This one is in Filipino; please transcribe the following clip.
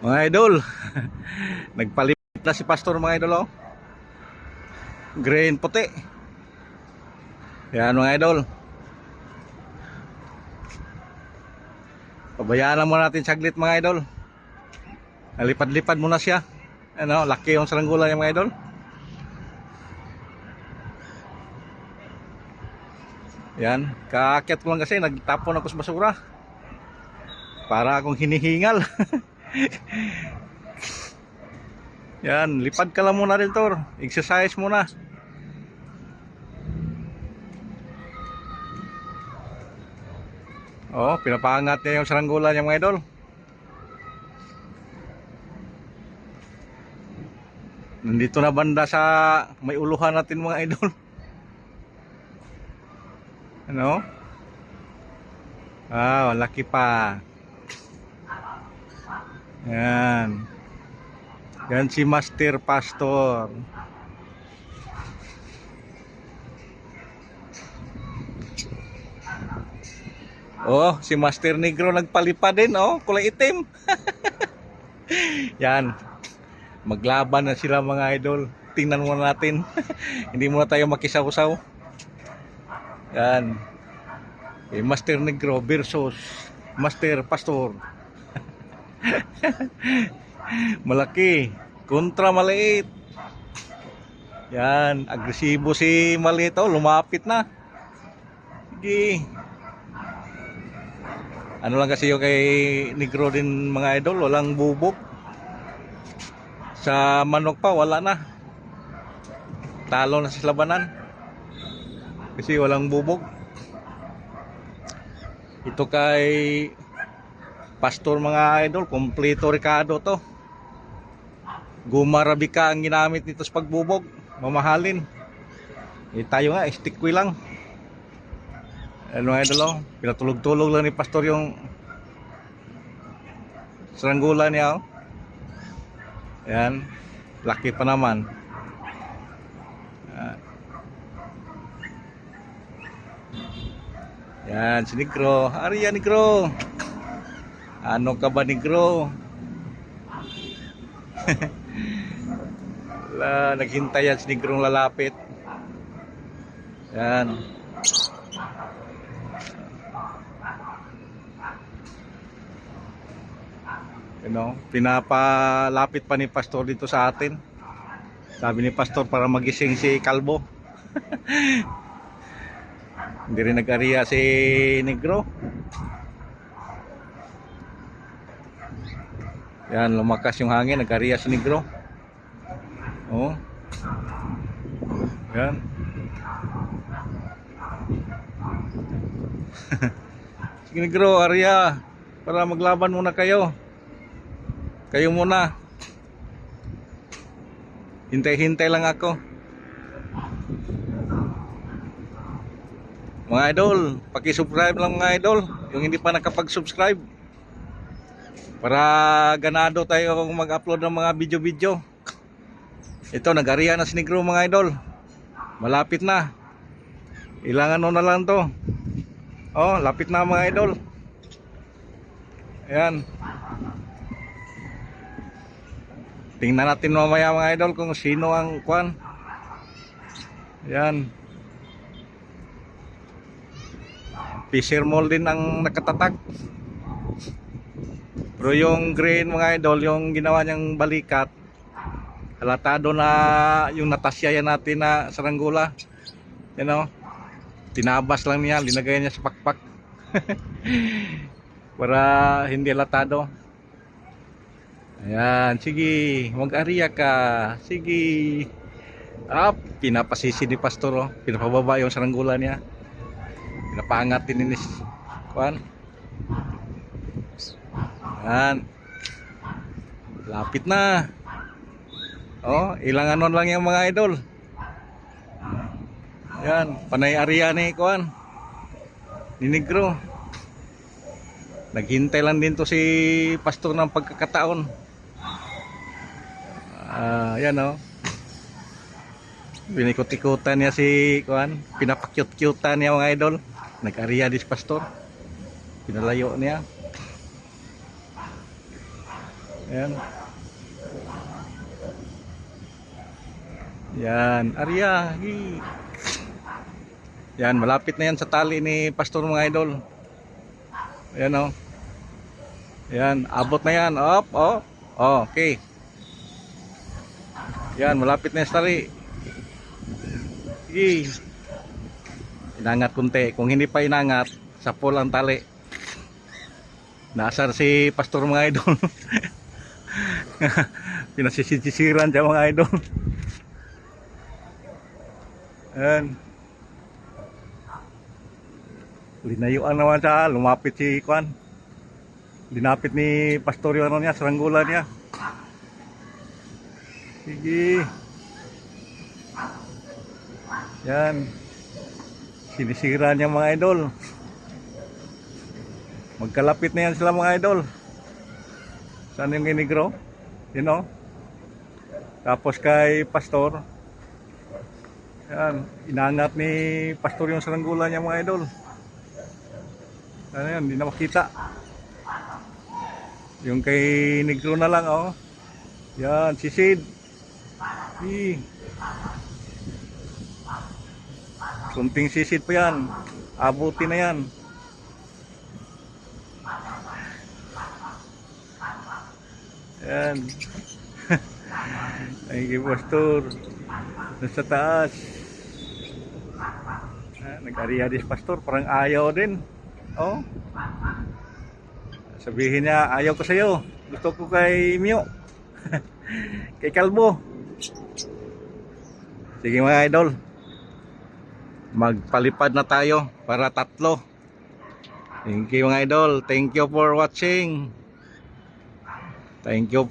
Mga idol, nagpalit na si Pastor mga idol, oh. Green puti. Yan mga idol. Pabayaan lang muna natin saglit mga idol. Nalipad-lipad muna siya. Ano, laki yung saranggola niya mga idol. Yan, kaakyat ko lang kasi nagtapon ako sa basura. Para akong hinihingal. Yan, lipad ka lang muna rin, Tor. Exercise muna. Oh, pinapaangat niya yung saranggola niya mga idol. Nandito na banda sa may uluhan natin mga idol. Ano? Ah, laki pa. Yan. Yan si Master Pastor. Oh, si Master Negro nagpalipad din, oh, kulay itim. Yan. Maglaban na sila mga idol. Tingnan muna natin. Hindi muna tayo makisaw-saw. Yan. Master Negro versus Master Pastor. Malaki kontra maliit. Yan, agresibo si maliit, oh, lumapit na. Sige. Ano lang kasi yung kay Negro din mga idol, walang bubog. Sa manok pa wala na. Talo na sa labanan. Kasi walang bubog. Ito kay Pastor mga idol, kompleto Ricardo to. Guma Arabica ang ginamit nito sa pagbubog, mamahalin. Tayo nga, stick wheel lang. Ano mga idol, oh, pinatulog-tulog lang ni Pastor yung saranggola niya, oh. Yan, laki pa naman. Yan, si Negro. Arya Negro. Ano ka ba Negro? Naghintay yan si Negrong lalapit. Yan. Pinapalapit pa ni Pastor dito sa atin. Sabi ni Pastor para magising si Kalbo. Hindi rin nag-ariya si Negro. Yan, lumakas yung hangin, nag-ariya si Negro. Oh. Yan. Sige Negro, ariya. Para maglaban muna kayo. Kayo muna. Hintay-hintay lang ako. Mga idol, paki-subscribe lang mga idol. Yung hindi pa nakapag-subscribe. Para ganado tayo mag-upload ng mga video-video. Ito, nag-ariya na si Negro mga idol. Malapit na. Ilang ano na lang to. Oh, lapit na mga idol. Ayan. Tingnan natin mamaya mga idol kung sino ang kwan. Ayan. Fisher Mall din ang nakatatak. Pero yung green mga idol, yung ginawa niyang balikat, halatado na yung natasyayan natin na saranggola. You know, tinabas lang niya, linagay niya sa pakpak. Para hindi halatado. Ayan, sige, mag-ariya ka. Sige. Pinapasisi ni Pastor, oh. Pinapababa yung saranggola niya. Pinapaangat din ni Kwan. Ayan. Lapit na. Oh, ilang ano lang yung mga idol. Ayan, panay ariya ni Kwan. Ni Negro. Naghintay lang din to si Pastor ng pagkakataon. Yan, oh. Pinikot-ikutan niya si Kwan. Pinapakyut-kyutan niya mga idol. Nag-ariya dis Pastor. Pinalayo niya. Ayan. Yan, Arya. Yan, malapit na yan sa tali ni Pastor mga idol. Ayan o. Yan, abot na yan. Op, oh. Oh, okay. Yan, malapit na yan sa tali. Inangat kunti. Kung hindi pa inangat, sapol ang tali. Naasar si Pastor mga idol. Pinasisisiran siya mga idol. Ayan. Linayuan naman siya, lumapit si Kwan. Linapit ni Pastor yung ano niya, saranggola niya. Sige. Yan. Sinisira niya mga idol. Magkalapit na yan sila mga idol. Saan yung ginigro? You know? Tapos kay Pastor. Yan. Inangat ni Pastor yung saranggola niya mga idol. Ano yan, hindi na makita. Yung kay Negro na lang, oh. Yan, sisid. Kunting sisid pa yan. Abuti na yan. Yan. Thank you, Pastor. Nasa taas. Nag-ariya din, Pastor. Parang ayaw din. Oh. Sabihin niya, ayaw ko sa'yo. Gusto ko kay Mio. Kay Kalbo. Sige mga idol. Magpalipad na tayo para 3. Thank you mga idol. Thank you for watching. Thank you.